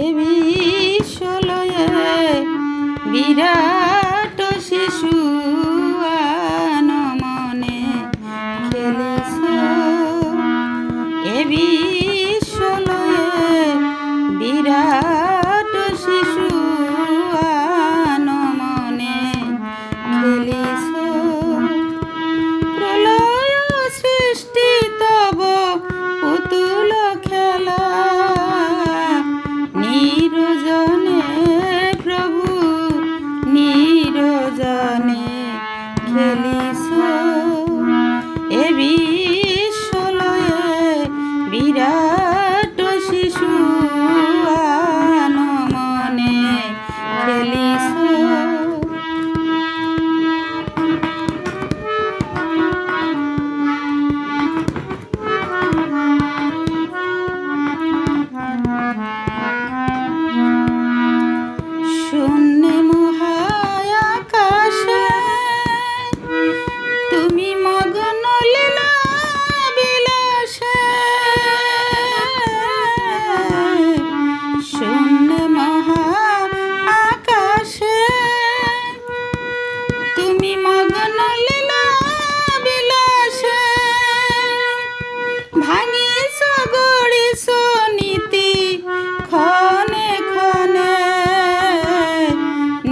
এ বিশ্বলয়ে বিরাট শিশু মনে খেলিছ। এ বিশ্বলয়ে বিরাট শিশু মনে খেলিছ। প্রলয় সৃষ্টি তব পুতুল খেলা, নিরজনে প্রভু নিরজনে খেলিছ। এ বিশ্বলয়ে বিরাট শিশু মনে খেলিছ। শূন্যে মহাকাশে তুমি মগ্ন লীলা বিলাসে। শূন্যে মহাকাশে তুমি মগ্ন লীলা বিলাসে। ভাঙিছ গড়িছ নীতি ক্ষণে ক্ষণে,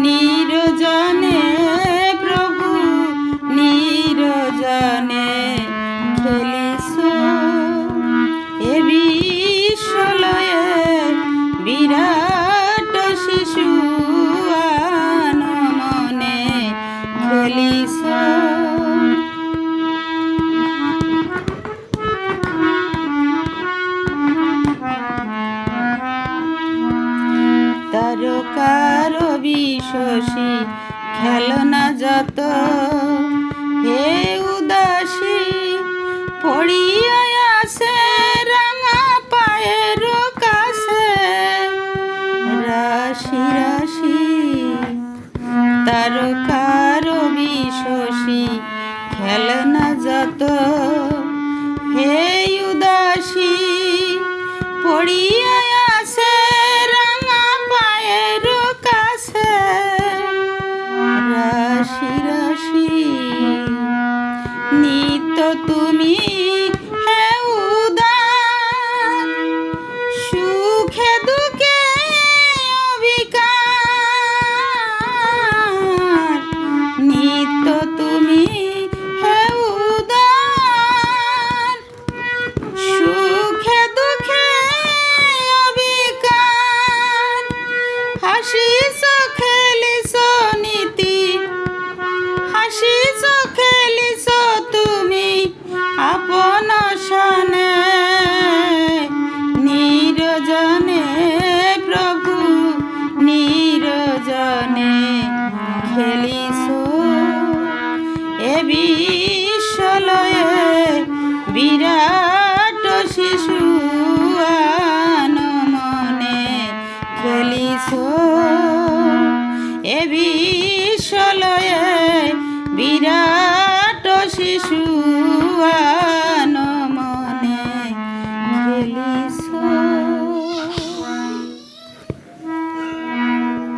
নিরজনে প্রভু নিরজনে খেলিছ। এ বিশ্বলয়ে বিরাট শিশু মনে খেলিছ। তারকার বিশসী খেলনা যত, হে উদাসী পড়িয়া আসে রাঙা পায়ের কাছে। রাশি রাশি তারকার বিশসী খেলনা যত, হে উদাসী পড়িয়া আসে রাঙা পায়ের কাছে। রাশি রাশি নিত্য তুমি